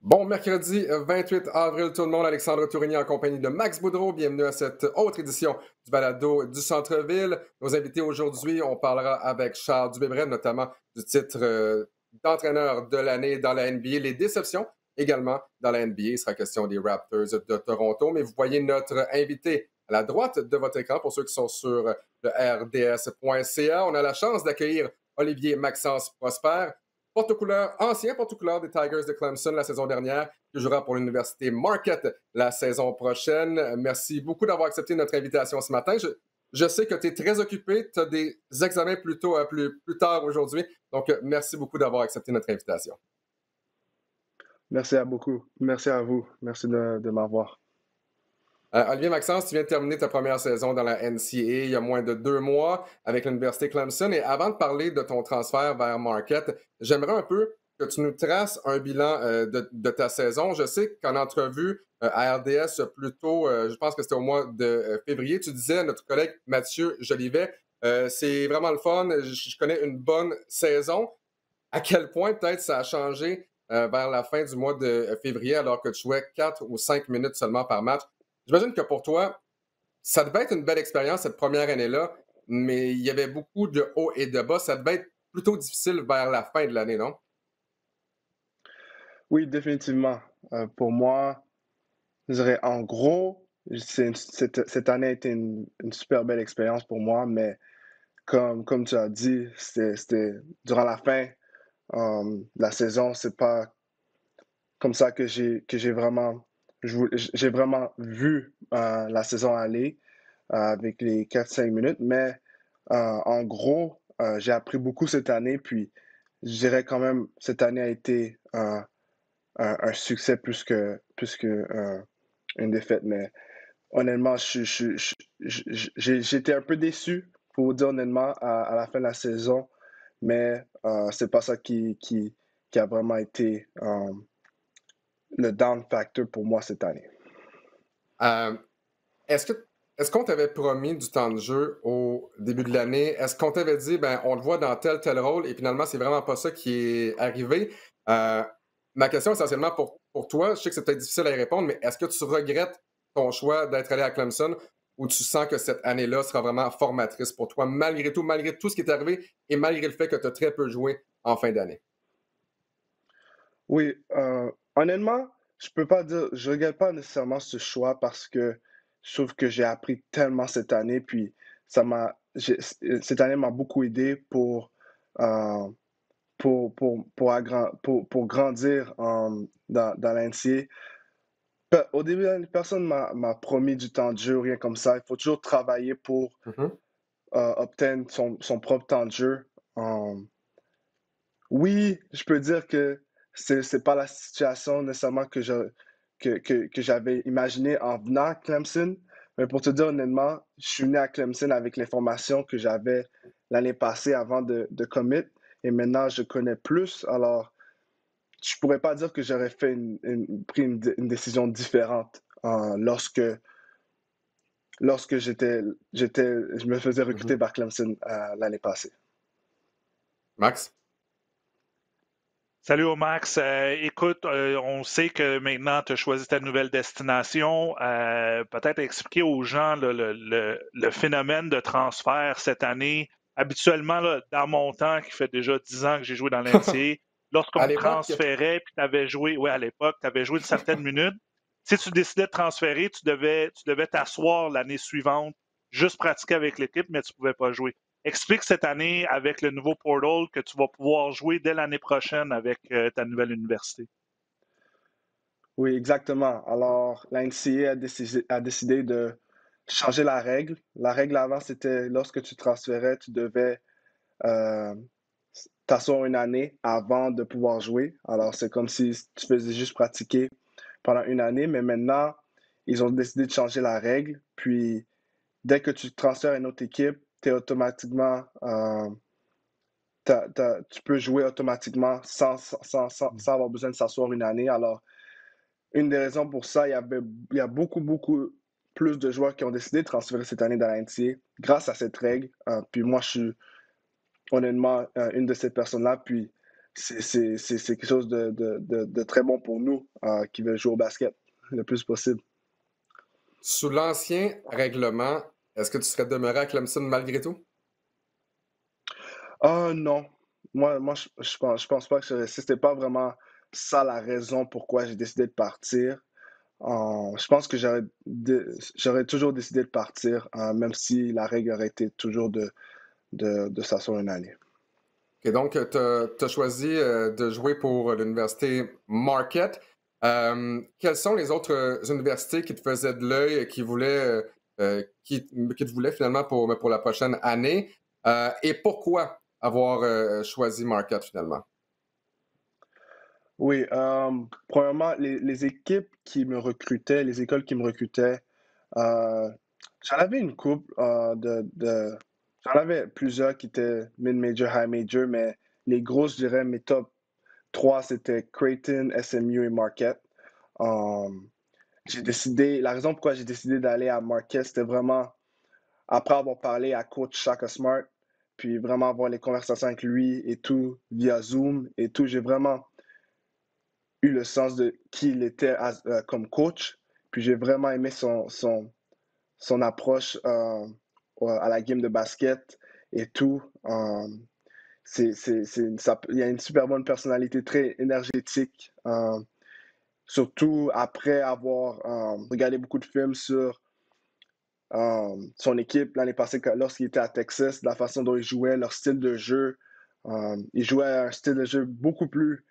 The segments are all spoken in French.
Bon mercredi 28 avril, tout le monde. Alexandre Tourigny en compagnie de Max Boudreau. Bienvenue à cette autre édition du balado du Centre-Ville. Nos invités aujourd'hui, on parlera avec Charles Dubébret, notamment du titre d'entraîneur de l'année dans la NBA, les déceptions également dans la NBA. Il sera question des Raptors de Toronto, mais vous voyez notre invité à la droite de votre écran pour ceux qui sont sur le rds.ca. On a la chance d'accueillir Olivier Maxence Prosper, ancien porte-couleur des Tigers de Clemson la saison dernière, qui jouera pour l'Université Marquette la saison prochaine. Merci beaucoup d'avoir accepté notre invitation ce matin. Je sais que tu es très occupé, tu as des examens plus tard aujourd'hui, donc merci beaucoup d'avoir accepté notre invitation. Merci à beaucoup. Merci à vous. Merci de m'avoir. Olivier Maxence, tu viens de terminer ta première saison dans la NCAA il y a moins de 2 mois avec l'Université Clemson. Et avant de parler de ton transfert vers Marquette, j'aimerais un peu que tu nous traces un bilan de ta saison. Je sais qu'en entrevue à RDS plus tôt, je pense que c'était au mois de février, tu disais à notre collègue Mathieu Jolivet, c'est vraiment le fun, je connais une bonne saison. À quel point peut-être ça a changé vers la fin du mois de février alors que tu jouais 4 ou 5 minutes seulement par match? J'imagine que pour toi, ça devait être une belle expérience cette première année-là, mais il y avait beaucoup de hauts et de bas. Ça devait être plutôt difficile vers la fin de l'année, non? Oui, définitivement. Pour moi, je dirais en gros, cette année a été une super belle expérience pour moi, mais comme tu as dit, c'était durant la fin de la saison, c'est pas comme ça que j'ai vraiment j'ai vraiment vu la saison aller avec les 4-5 minutes, mais en gros, j'ai appris beaucoup cette année, puis je dirais quand même cette année a été un succès plus que une défaite. Mais honnêtement, j'étais un peu déçu, pour vous dire honnêtement, à la fin de la saison, mais c'est pas ça qui a vraiment été le down factor pour moi cette année. Euh, est-ce que est-ce qu'on t'avait promis du temps de jeu au début de l'année? Est-ce qu'on t'avait dit, ben, on te voit dans tel rôle et finalement, c'est vraiment pas ça qui est arrivé? Euh, Ma question essentiellement pour toi, je sais que c'est peut-être difficile à y répondre, mais est-ce que tu regrettes ton choix d'être allé à Clemson ou tu sens que cette année-là sera vraiment formatrice pour toi, malgré tout ce qui est arrivé et malgré le fait que tu as très peu joué en fin d'année? Oui, honnêtement, je peux pas dire, je regrette pas nécessairement ce choix parce que je trouve que j'ai appris tellement cette année, puis cette année m'a beaucoup aidé euh, pour grandir dans l'NCAA. Au début, personne m'a promis du temps de jeu, rien comme ça. Il faut toujours travailler pour Mhm. obtenir son propre temps de jeu. Euh, Oui, je peux dire que c'est pas la situation nécessairement que j'avais imaginé en venant à Clemson. Mais pour te dire honnêtement, je suis venu à Clemson avec l'information que j'avais l'année passée avant de commit. Et maintenant, je connais plus. Alors, je pourrais pas dire que j'aurais fait pris une décision différente lorsque je me faisais recruter Mhm. par Clemson l'année passée. Max? Salut au Max. Écoute, on sait que maintenant tu as choisi ta nouvelle destination. Peut-être expliquer aux gens là, le phénomène de transfert cette année. Habituellement, là, dans mon temps, qui fait déjà 10 ans que j'ai joué dans l'NCAA, À lorsqu'on l'époque, transférait puis tu avais joué, oui, à l'époque, tu avais joué une certaine minute, si tu décidais de transférer, tu devais t'asseoir l'année suivante, juste pratiquer avec l'équipe, mais tu ne pouvais pas jouer. Explique cette année avec le nouveau portal que tu vas pouvoir jouer dès l'année prochaine avec ta nouvelle université. Oui, exactement. Alors, la NCAA a décidé de changer la règle. La règle avant, c'était lorsque tu transférais, tu devais euh, t'asseoir une année avant de pouvoir jouer. Alors, c'est comme si tu faisais juste pratiquer pendant une année, mais maintenant, ils ont décidé de changer la règle. Puis, dès que tu transfères à une autre équipe, t'es automatiquement, tu peux jouer automatiquement sans avoir besoin de s'asseoir une année. Alors, une des raisons pour ça, il y a beaucoup plus de joueurs qui ont décidé de transférer cette année dans la NCAA grâce à cette règle. Puis moi, je suis honnêtement une de ces personnes-là. Puis c'est quelque chose de très bon pour nous qui veulent jouer au basket le plus possible. Sous l'ancien règlement, est-ce que tu serais demeuré à Clemson malgré tout? Non. Moi je pense pas que c'était pas vraiment ça la raison pourquoi j'ai décidé de partir. Je pense que j'aurais toujours décidé de partir, même si la règle aurait été toujours de s'asseoir une année. OK, donc tu as choisi de jouer pour l'université Marquette. Quelles sont les autres universités qui te faisaient de l'œil, qui te voulaient finalement pour la prochaine année? Et pourquoi avoir choisi Marquette finalement? Oui, premièrement, les équipes qui me recrutaient, les écoles qui me recrutaient, euh, j'en avais une couple j'en avais plusieurs qui étaient mid-major, high-major, mais les grosses, je dirais, mes top 3, c'était Creighton, SMU et Marquette. Um, la raison pourquoi j'ai décidé d'aller à Marquette, c'était vraiment après avoir parlé à coach Shaka Smart, puis vraiment avoir les conversations avec lui et tout, via Zoom et tout, j'ai vraiment eu le sens de qui il était comme coach. Puis j'ai vraiment aimé son approche à la game de basket et tout. Il y a une super bonne personnalité, très énergétique. Surtout après avoir regardé beaucoup de films sur son équipe l'année passée lorsqu'il était à Texas, la façon dont il jouait, leur style de jeu. Il jouait un style de jeu beaucoup plus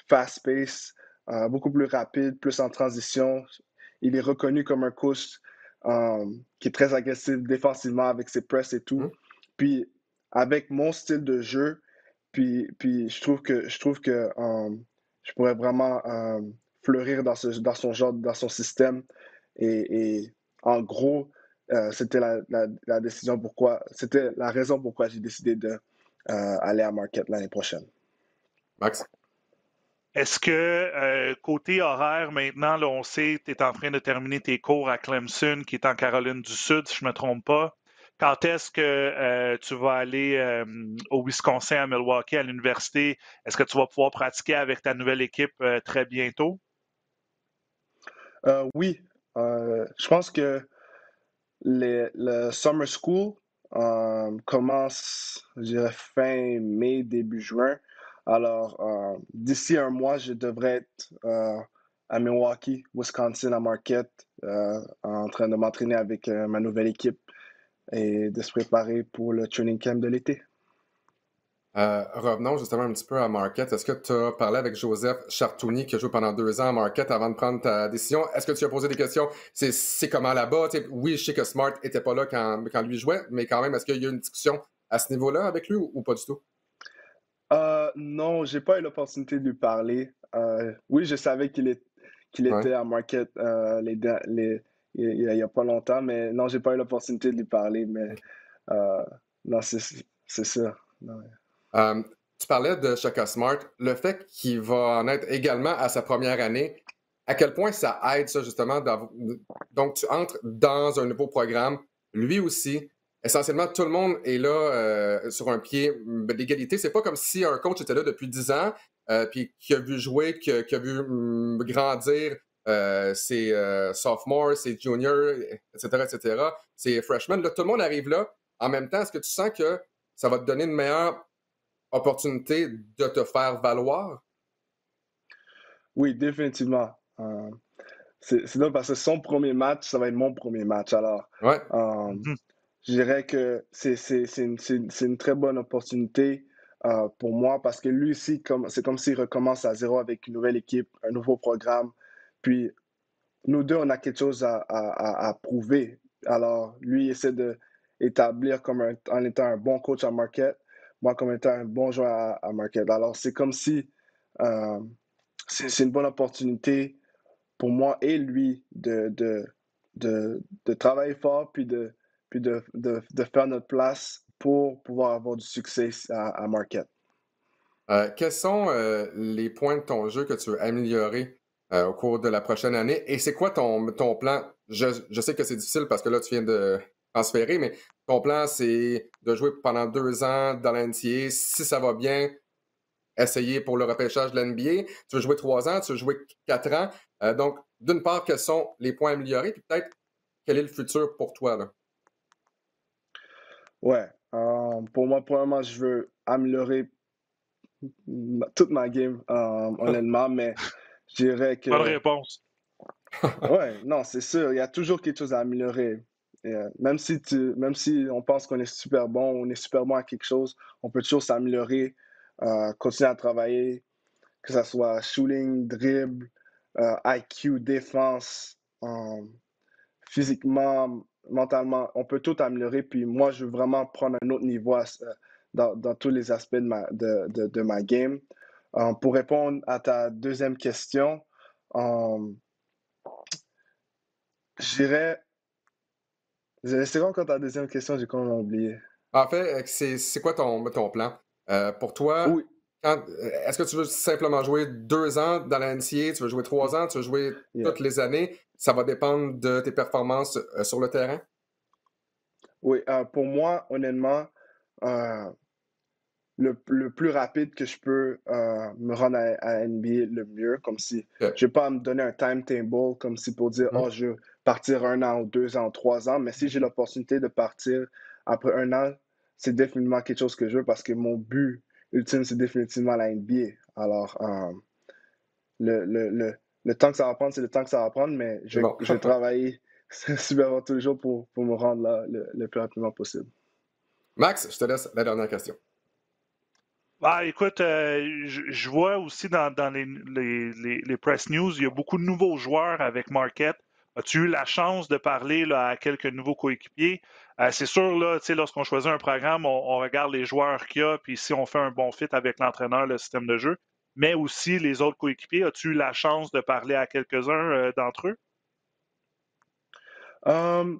fast-paced, beaucoup plus rapide, plus en transition. Il est reconnu comme un coach qui est très agressif défensivement avec ses presses et tout. Hmm? Puis avec mon style de jeu, puis je trouve que je pourrais vraiment fleurir dans son genre, dans son système. Et en gros, c'était la décision c'était la raison pourquoi j'ai décidé de aller à Marquette l'année prochaine. Max? Est-ce que côté horaire, maintenant, là, on sait que tu es en train de terminer tes cours à Clemson, qui est en Caroline du Sud, si je ne me trompe pas. Quand est-ce que tu vas aller au Wisconsin, à Milwaukee, à l'université? Est-ce que tu vas pouvoir pratiquer avec ta nouvelle équipe très bientôt? Oui, je pense que le Summer School commence, je dirais, fin mai, début juin. Alors, d'ici un mois, je devrais être à Milwaukee, Wisconsin, à Marquette, en train de m'entraîner avec ma nouvelle équipe et de se préparer pour le training camp de l'été. Revenons justement un petit peu à Marquette. Est-ce que tu as parlé avec Joseph Chartouni, qui a joué pendant 2 ans à Marquette avant de prendre ta décision? Est-ce que tu as posé des questions? C'est comment là-bas? Oui, je sais que Smart n'était pas là quand lui jouait, mais quand même, est-ce qu'il y a eu une discussion à ce niveau-là avec lui ou pas du tout? Non, j'ai pas eu l'opportunité de lui parler. Oui, je savais qu'il Ouais. était à Marquette il y a pas longtemps, mais non, j'ai pas eu l'opportunité de lui parler. Mais euh, non, c'est ça. Non. Euh, Tu parlais de Shaka Smart. Le fait qu'il va en être également à sa première année, à quel point ça aide ça justement? Donc, tu entres dans un nouveau programme, lui aussi. Essentiellement, tout le monde est là sur un pied d'égalité. C'est pas comme si un coach était là depuis 10 ans, puis qui a vu jouer, qui a vu grandir ses sophomores, ses juniors, etc., etc., ses freshmen. Là, tout le monde arrive là. En même temps, est-ce que tu sens que ça va te donner une meilleure opportunité de te faire valoir? Oui, définitivement. C'est drôle parce que son premier match, ça va être mon premier match. Alors, Ouais. euh, Mhm. je dirais que c'est une très bonne opportunité pour moi parce que lui aussi, c'est comme s'il recommence à zéro avec une nouvelle équipe, un nouveau programme. Puis, nous deux, on a quelque chose à prouver. Alors, lui, il essaie d'établir en étant un bon coach à Marquette, moi comme étant un bon joueur à Marquette. Alors, c'est comme si euh, c'est une bonne opportunité pour moi et lui de travailler fort puis de faire notre place pour pouvoir avoir du succès à Marquette. Quels sont les points de ton jeu que tu veux améliorer au cours de la prochaine année? Et c'est quoi ton plan? Je sais que c'est difficile parce que là, tu viens de transférer, mais ton plan, c'est de jouer pendant 2 ans dans l'NCAA. Si ça va bien, essayer pour le repêchage de l'NBA. Tu veux jouer 3 ans, tu veux jouer 4 ans. Donc, d'une part, quels sont les points améliorés, puis peut-être quel est le futur pour toi, là? Ouais. Pour moi, premièrement, je veux améliorer toute ma game, honnêtement, mais je dirais Bonne que, réponse. ouais, non, c'est sûr, il y a toujours quelque chose à améliorer. Et, même si on pense qu'on est super bon, on est super bon à quelque chose, on peut toujours s'améliorer, continuer à travailler, que ce soit shooting, dribble, IQ, défense, physiquement, mentalement, on peut tout améliorer. Puis moi, je veux vraiment prendre un autre niveau dans tous les aspects de ma game. Pour répondre à ta deuxième question, euh, je dirais. C'est quoi encore ta deuxième question? J'ai complètement oublié. En fait, c'est quoi ton plan? Pour toi, Oui, est-ce que tu veux simplement jouer 2 ans dans la NCAA? Tu veux jouer 3 ans? Tu veux jouer yeah. toutes les années? Ça va dépendre de tes performances sur le terrain? Oui, pour moi, honnêtement, euh, le plus rapide que je peux me rendre à NBA, le mieux, comme si OK. je ne vais pas me donner un timetable comme si pour dire, Mhm. oh, je veux partir 1 an ou 2 ans ou 3 ans, mais si j'ai l'opportunité de partir après 1 an, c'est définitivement quelque chose que je veux parce que mon but ultime, c'est définitivement la NBA. Alors, le, le, le, le temps que ça va prendre, c'est le temps que ça va prendre, mais C'est bon. je vais travailler super fort tous les jours pour me rendre là le plus rapidement possible. Max, je te laisse la dernière question. Ah, écoute, je vois aussi dans les press news, il y a beaucoup de nouveaux joueurs avec Marquette. As-tu eu la chance de parler là, à quelques nouveaux coéquipiers? C'est sûr, là, lorsqu'on choisit un programme, on regarde les joueurs qu'il y a, puis si on fait un bon fit avec l'entraîneur, le système de jeu, mais aussi les autres coéquipiers. As-tu eu la chance de parler à quelques-uns d'entre eux? Euh,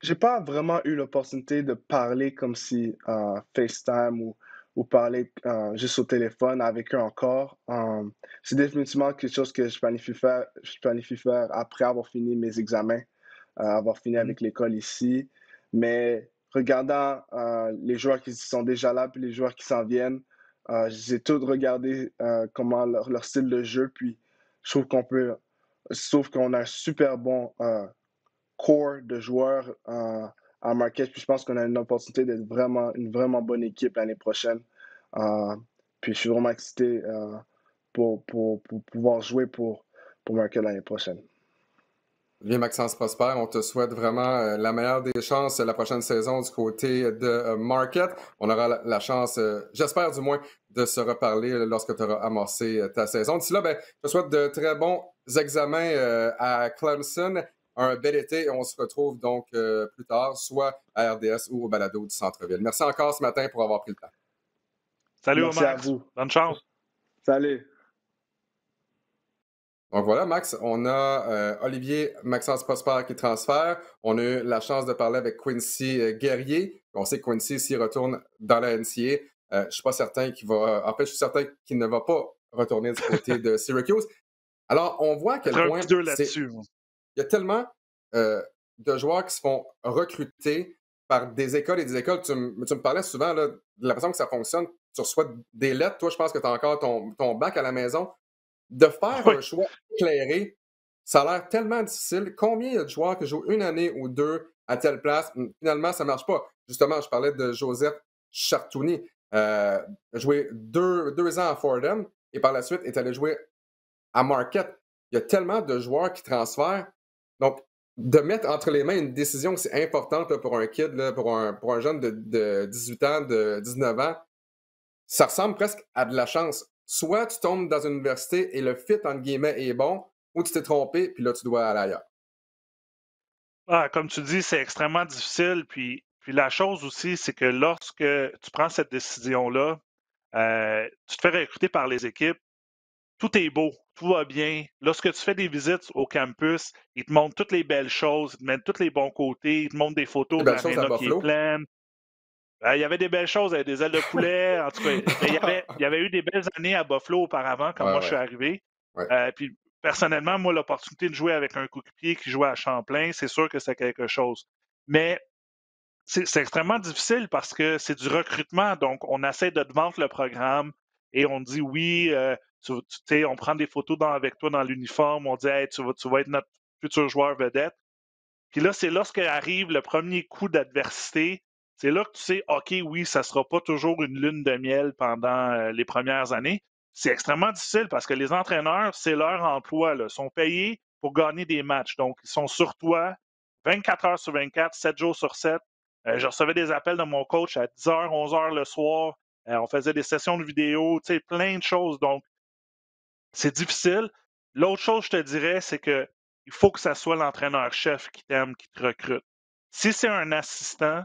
j'ai pas vraiment eu l'opportunité de parler comme si FaceTime ou parler juste au téléphone avec eux encore. C'est définitivement quelque chose que je planifie faire après avoir fini mes examens, avoir fini Mhm. avec l'école ici. Mais regardant les joueurs qui sont déjà là puis les joueurs qui s'en viennent, j'ai tout regardé comment leur style de jeu, puis je trouve qu'on a un super bon core de joueurs en Marquette. Puis je pense qu'on a une opportunité d'être vraiment une vraiment bonne équipe l'année prochaine. Euh, puis je suis vraiment excité pour pouvoir jouer pour Marquette l'année prochaine. Bien, Maxence Prosper, on te souhaite vraiment la meilleure des chances la prochaine saison du côté de Marquette. On aura la chance, j'espère du moins, de se reparler lorsque tu auras amorcé ta saison. D'ici là, ben, je te souhaite de très bons examens à Clemson, un bel été et on se retrouve donc plus tard, soit à RDS ou au balado du centre-ville. Merci encore ce matin pour avoir pris le temps. Salut au Merci à Max. vous. Bonne chance. Salut. Donc voilà, Max, on a Olivier Maxence Prosper qui transfère. On a eu la chance de parler avec Quincy Guerrier. On sait que Quincy, s'il retourne dans la NCAA, je ne suis pas certain qu'il va. En fait, je suis certain qu'il ne va pas retourner du côté de Syracuse. Alors, on voit à quel Être un point petit deux là-dessus. il y a tellement de joueurs qui se font recruter par des écoles et des écoles. Tu me parlais souvent là, de la façon que ça fonctionne. Tu reçois des lettres. Toi, je pense que tu as encore ton bac à la maison. De faire Oui. un choix éclairé, ça a l'air tellement difficile. Combien il y a de joueurs qui jouent une année ou deux à telle place? Finalement, ça ne marche pas. Justement, je parlais de Joseph Chartouni. Il a joué 2 ans à Fordham et par la suite est allé jouer à Marquette. Il y a tellement de joueurs qui transfèrent. Donc, de mettre entre les mains une décision aussi importante là, pour un kid, là, pour un jeune de 18 ans, de 19 ans, ça ressemble presque à de la chance. Soit tu tombes dans une université et le fit, entre guillemets, est bon, ou tu t'es trompé, puis là, tu dois aller ailleurs. Ah, comme tu dis, c'est extrêmement difficile. Puis la chose aussi, c'est que lorsque tu prends cette décision-là, tu te fais recruter par les équipes, tout est beau, tout va bien. Lorsque tu fais des visites au campus, ils te montrent toutes les belles choses, ils te mettent tous les bons côtés, ils te montrent des Des photos de belles choses à l'aréna qui est Buffalo. pleine. Il y avait des belles choses, il y avait des ailes de poulet, en tout cas. Mais il y avait eu des belles années à Buffalo auparavant, quand Ouais, moi je suis ouais, arrivé. ouais. Puis personnellement, moi, l'opportunité de jouer avec un coéquipier qui jouait à Champlain, c'est sûr que c'est quelque chose. Mais c'est extrêmement difficile parce que c'est du recrutement. Donc, on essaie de te vendre le programme. et on dit oui, on prend des photos avec toi dans l'uniforme, on dit hey, tu vas être notre futur joueur vedette. Puis là, c'est lorsque arrive le premier coup d'adversité, c'est là que tu sais, OK, oui, ça ne sera pas toujours une lune de miel pendant les premières années. C'est extrêmement difficile parce que les entraîneurs, c'est leur emploi, là, sont payés pour gagner des matchs. Donc, ils sont sur toi 24 heures sur 24, 7 jours sur 7. Je recevais des appels de mon coach à 10 h, 11 h le soir. On faisait des sessions de vidéo, plein de choses. Donc, c'est difficile. L'autre chose, je te dirais, c'est que il faut que ça soit l'entraîneur-chef qui t'aime, qui te recrute. Si c'est un assistant,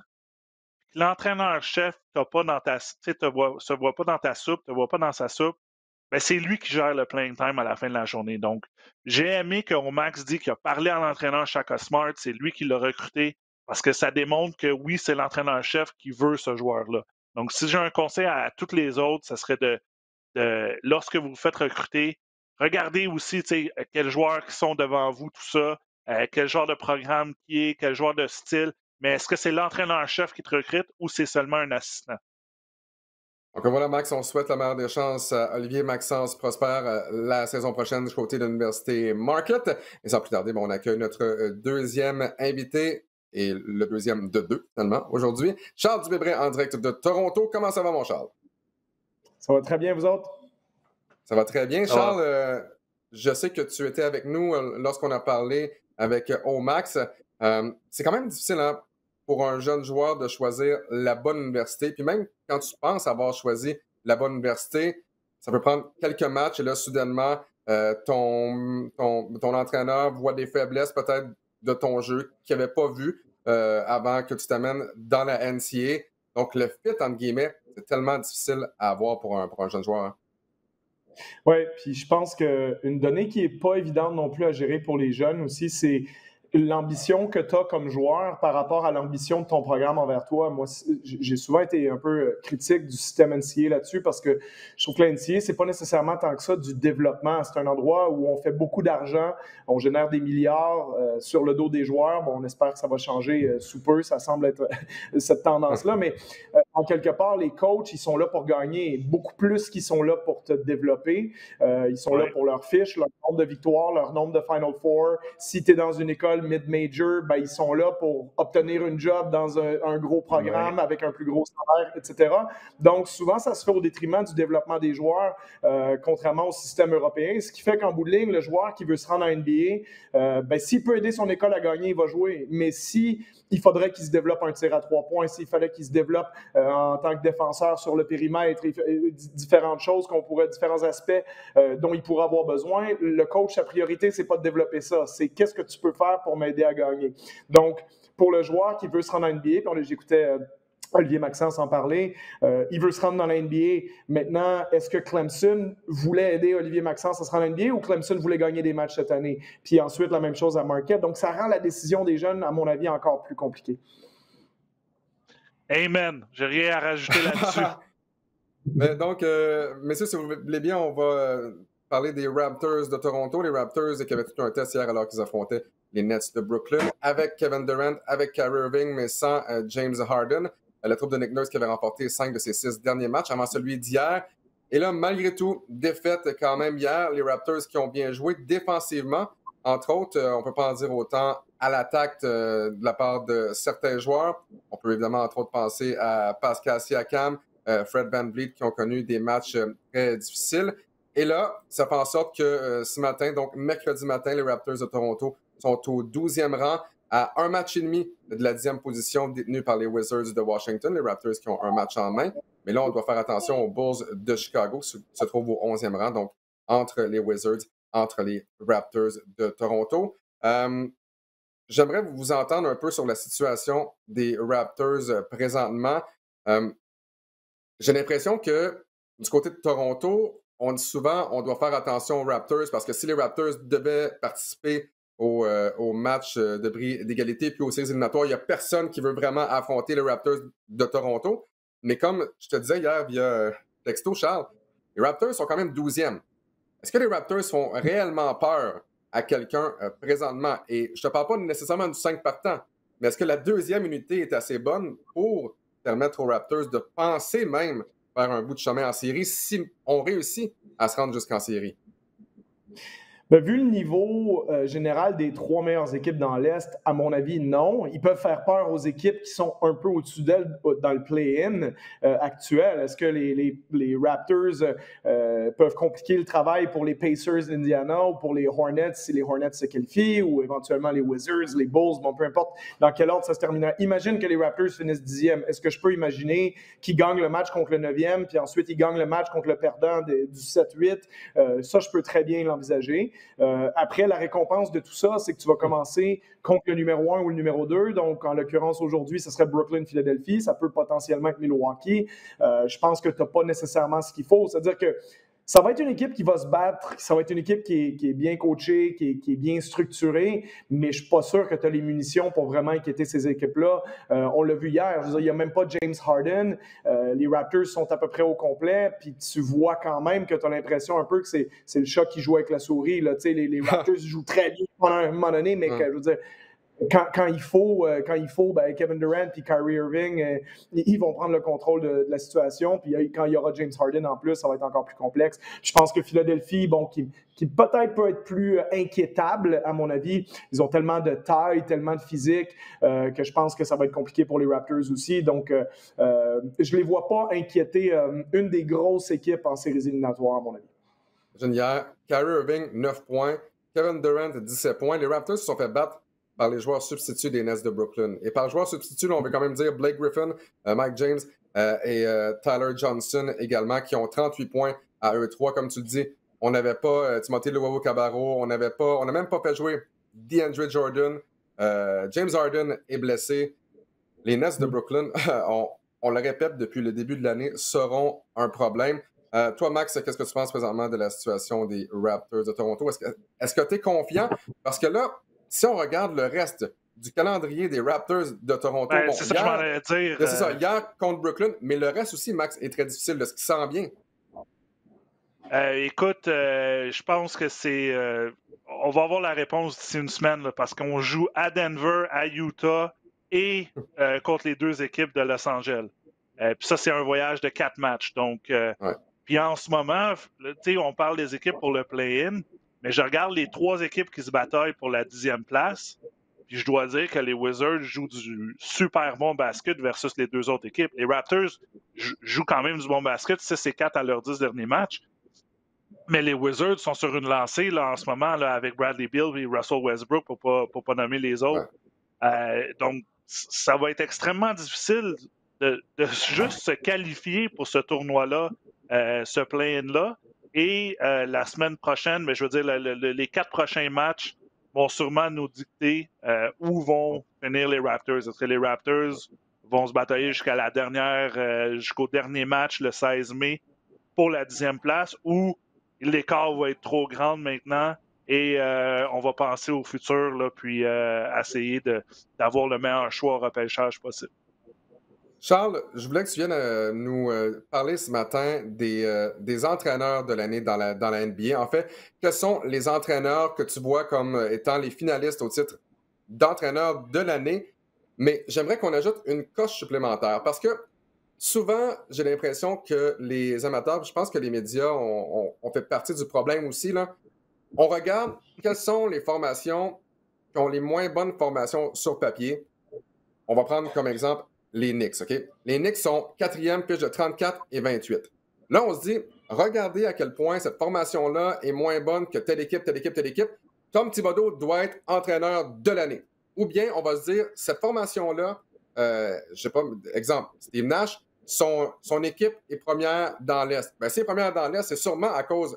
l'entraîneur-chef se voit pas dans ta soupe, te voit pas dans sa soupe, ben c'est lui qui gère le playing time à la fin de la journée. Donc, j'ai aimé qu'on Max dit qu'il a parlé à l'entraîneur Shaka Smart, c'est lui qui l'a recruté, parce que ça démontre que oui, c'est l'entraîneur-chef qui veut ce joueur-là. Donc, si j'ai un conseil à toutes les autres, ce serait lorsque vous vous faites recruter, regardez aussi quels joueurs qui sont devant vous, tout ça, quel genre de programme qui est, quel genre de style. Mais est-ce que c'est l'entraîneur-chef qui te recrute ou c'est seulement un assistant? Donc voilà, Max, on souhaite la meilleure des chances à Olivier Maxence Prosper la saison prochaine du côté de l'Université Marquette. Et sans plus tarder, on accueille notre deuxième invité et le deuxième de deux, finalement, aujourd'hui. Charles Dubébret en direct de Toronto. Comment ça va, mon Charles? Ça va très bien, vous autres? Ça va très bien. Charles, je sais que tu étais avec nous lorsqu'on a parlé avec Omax. C'est quand même difficile pour un jeune joueur de choisir la bonne université. Puis même quand tu penses avoir choisi la bonne université, ça peut prendre quelques matchs et là, soudainement, ton entraîneur voit des faiblesses peut-être de ton jeu qu'il n'avait pas vu avant que tu t'amènes dans la NCAA. Donc, le fit, entre guillemets, c'est tellement difficile à avoir pour un jeune joueur. Oui, puis je pense qu'une donnée qui n'est pas évidente non plus à gérer pour les jeunes aussi, c'est l'ambition que tu as comme joueur par rapport à l'ambition de ton programme envers toi. Moi, j'ai souvent été un peu critique du système NCAA là-dessus parce que je trouve que la NCAA, c'est pas nécessairement tant que ça du développement. C'est un endroit où on fait beaucoup d'argent, on génère des milliards sur le dos des joueurs. Bon, on espère que ça va changer sous peu. Ça semble être cette tendance-là, mais en quelque part, les coachs, ils sont là pour gagner beaucoup plus qu'ils sont là pour te développer. Ils sont là pour leur fiche, leur nombre de victoires, leur nombre de Final Four. Si tu es dans une école mid-major, ben, ils sont là pour obtenir une job dans un gros programme avec un plus gros salaire, etc. Donc, souvent, ça se fait au détriment du développement des joueurs, contrairement au système européen. Ce qui fait qu'en bout de ligne, le joueur qui veut se rendre en NBA, ben, s'il peut aider son école à gagner, il va jouer. Mais si il faudrait qu'il se développe un tir à 3 points, s'il fallait qu'il se développe en tant que défenseur sur le périmètre, différentes choses différents aspects dont il pourrait avoir besoin. Le coach, sa priorité, c'est pas de développer ça. C'est qu'est-ce que tu peux faire pour m'aider à gagner. Donc, pour le joueur qui veut se rendre en NBA, puis j'écoutais Olivier Maxence en parler, il veut se rendre dans la NBA. Maintenant, est-ce que Clemson voulait aider Olivier Maxence à se rendre en NBA ou Clemson voulait gagner des matchs cette année? Puis ensuite, la même chose à Marquette. Donc, ça rend la décision des jeunes, à mon avis, encore plus compliquée. Amen. J'ai rien à rajouter là-dessus. Mais donc, messieurs, si vous voulez bien, on va parler des Raptors de Toronto. Les Raptors qui avaient tout un test hier alors qu'ils affrontaient les Nets de Brooklyn avec Kevin Durant, avec Kyrie Irving, mais sans James Harden. La troupe de Nick Nurse qui avait remporté 5 de ses 6 derniers matchs avant celui d'hier. Et là, malgré tout, défaite quand même hier. Les Raptors qui ont bien joué défensivement. Entre autres, on ne peut pas en dire autant à l'attaque de la part de certains joueurs. On peut évidemment, entre autres, penser à Pascal Siakam, Fred VanVleet, qui ont connu des matchs très difficiles. Et là, ça fait en sorte que ce matin, donc mercredi matin, les Raptors de Toronto sont au 12e rang, à un match et demi de la 10e position détenue par les Wizards de Washington, les Raptors qui ont un match en main. Mais là, on doit faire attention aux Bulls de Chicago, qui se trouvent au 11e rang, donc entre les Wizards, entre les Raptors de Toronto. J'aimerais vous entendre un peu sur la situation des Raptors présentement. J'ai l'impression que du côté de Toronto, on dit souvent on doit faire attention aux Raptors parce que si les Raptors devaient participer au match de bris d'égalité puis aux séries éliminatoires, il n'y a personne qui veut vraiment affronter les Raptors de Toronto. Mais comme je te disais hier via texto, Charles, les Raptors sont quand même 12e. Est-ce que les Raptors font réellement peur à quelqu'un présentement? Et je ne te parle pas nécessairement du 5 partant, mais est-ce que la deuxième unité est assez bonne pour permettre aux Raptors de penser même faire un bout de chemin en série si on réussit à se rendre jusqu'en série? Ben, vu le niveau général des 3 meilleures équipes dans l'Est, à mon avis, non. Ils peuvent faire peur aux équipes qui sont un peu au-dessus d'elles dans le play-in actuel. Est-ce que les Raptors peuvent compliquer le travail pour les Pacers d'Indiana ou pour les Hornets si les Hornets se qualifient, ou éventuellement les Wizards, les Bulls, bon, peu importe dans quel ordre ça se terminerait. Imagine que les Raptors finissent 10e. Est-ce que je peux imaginer qu'ils gagnent le match contre le 9e, puis ensuite ils gagnent le match contre le perdant du 7-8? Ça, je peux très bien l'envisager. Après, la récompense de tout ça, c'est que tu vas commencer contre le numéro 1 ou le numéro 2. Donc, en l'occurrence, aujourd'hui, ce serait Brooklyn-Philadelphie. Ça peut potentiellement être Milwaukee. Je pense que tu n'as pas nécessairement ce qu'il faut. C'est-à-dire que ça va être une équipe qui va se battre, ça va être une équipe qui est bien coachée, qui est bien structurée, mais je ne suis pas sûr que tu as les munitions pour vraiment inquiéter ces équipes-là. On l'a vu hier, je veux dire, il n'y a même pas James Harden. Les Raptors sont à peu près au complet, puis tu vois quand même que tu as l'impression un peu que c'est le chat qui joue avec la souris. Là. Les Raptors jouent très bien pendant un moment donné, mais je veux dire, quand il faut, ben Kevin Durant et Kyrie Irving, ils vont prendre le contrôle de la situation. Puis quand il y aura James Harden en plus, ça va être encore plus complexe. Je pense que Philadelphie, bon, qui peut-être peut être plus inquiétable, à mon avis. Ils ont tellement de taille, tellement de physique que je pense que ça va être compliqué pour les Raptors aussi. Donc, je ne les vois pas inquiéter une des grosses équipes en séries éliminatoires, à mon avis. Génial. Kyrie Irving, 9 points. Kevin Durant, 17 points. Les Raptors se sont fait battre par les joueurs substituts des Nets de Brooklyn. Et par joueurs substituts, on veut quand même dire Blake Griffin, Mike James et Tyler Johnson également, qui ont 38 points à eux trois. Comme tu le dis, on n'avait pas Timothé Luwawu-Cabarrot, on n'a même pas fait jouer DeAndre Jordan. James Harden est blessé. Les Nets de Brooklyn, on le répète depuis le début de l'année, seront un problème. Toi, Max, qu'est-ce que tu penses présentement de la situation des Raptors de Toronto? Est-ce que tu es confiant? Parce que là, si on regarde le reste du calendrier des Raptors de Toronto... Ben, c'est ça que je m'en allais dire. C'est ça, hier contre Brooklyn, mais le reste aussi, Max, est très difficile. De ce qui sent bien. Écoute, je pense que c'est... on va avoir la réponse d'ici une semaine, là, parce qu'on joue à Denver, à Utah et contre les deux équipes de Los Angeles. Puis ça, c'est un voyage de 4 matchs. Donc, puis en ce moment, on parle des équipes pour le play-in, mais je regarde les 3 équipes qui se bataillent pour la 10e place. Puis je dois dire que les Wizards jouent du super bon basket versus les 2 autres équipes. Les Raptors jouent quand même du bon basket, 6-4 à leurs 10 derniers matchs. Mais les Wizards sont sur une lancée là, en ce moment là, avec Bradley Beal et Russell Westbrook pour pas nommer les autres. Donc, ça va être extrêmement difficile de juste se qualifier pour ce tournoi-là, ce play-in-là. Et la semaine prochaine, mais je veux dire, les 4 prochains matchs vont sûrement nous dicter où vont finir les Raptors. Est-ce que les Raptors vont se batailler jusqu'au dernier match, le 16 mai, pour la 10e place, ou l'écart va être trop grand maintenant et on va penser au futur, là, puis essayer d'avoir le meilleur choix au repêchage possible. Charles, je voulais que tu viennes nous parler ce matin des entraîneurs de l'année dans la NBA. En fait, quels sont les entraîneurs que tu vois comme étant les finalistes au titre d'entraîneur de l'année? Mais j'aimerais qu'on ajoute une coche supplémentaire parce que souvent, j'ai l'impression que les amateurs, je pense que les médias ont fait partie du problème aussi, là. On regarde quelles sont les formations qui ont les moins bonnes formations sur papier. On va prendre comme exemple les Knicks, OK? Les Knicks sont 4e, pitch de 34 et 28. Là, on se dit, regardez à quel point cette formation-là est moins bonne que telle équipe, telle équipe, telle équipe. Tom Thibodeau doit être entraîneur de l'année. Ou bien, on va se dire, cette formation-là, je sais pas, exemple, Steve Nash, son équipe est première dans l'Est. Ben, si elle est première dans l'Est, c'est sûrement à cause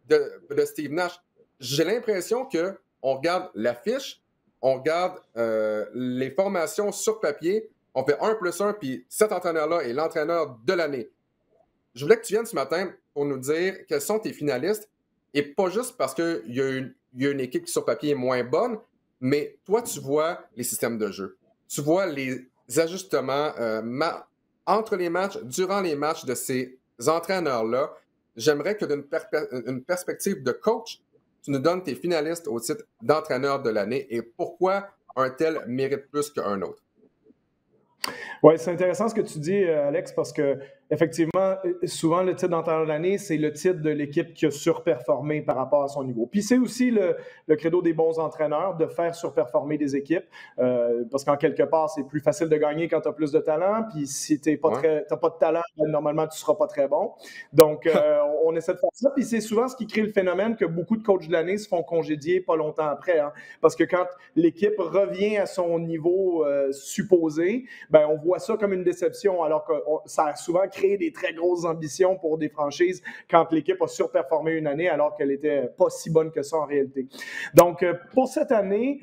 de Steve Nash. J'ai l'impression qu'on regarde l'affiche, on regarde les formations sur papier, on fait 1+1, puis cet entraîneur-là est l'entraîneur de l'année. Je voulais que tu viennes ce matin pour nous dire quels sont tes finalistes, et pas juste parce qu'il y a une équipe qui sur papier est moins bonne, mais toi, tu vois les systèmes de jeu. Tu vois les ajustements entre les matchs, durant les matchs de ces entraîneurs-là. J'aimerais que d'une perspective de coach, tu nous donnes tes finalistes au titre d'entraîneur de l'année et pourquoi un tel mérite plus qu'un autre. Oui, c'est intéressant ce que tu dis, Alex, parce que effectivement, souvent, le titre d'entraîneur de l'année, c'est le titre de l'équipe qui a surperformé par rapport à son niveau. Puis c'est aussi le credo des bons entraîneurs de faire surperformer des équipes, parce qu'en quelque part, c'est plus facile de gagner quand tu as plus de talent, puis si tu n'as pas de talent, normalement, tu ne seras pas très bon. Donc, on essaie de faire ça, puis c'est souvent ce qui crée le phénomène que beaucoup de coachs de l'année se font congédier pas longtemps après, hein, parce que quand l'équipe revient à son niveau supposé, ben on voit ça comme une déception, alors que ça a souvent créé des très grosses ambitions pour des franchises quand l'équipe a surperformé une année alors qu'elle n'était pas si bonne que ça en réalité. Donc, pour cette année,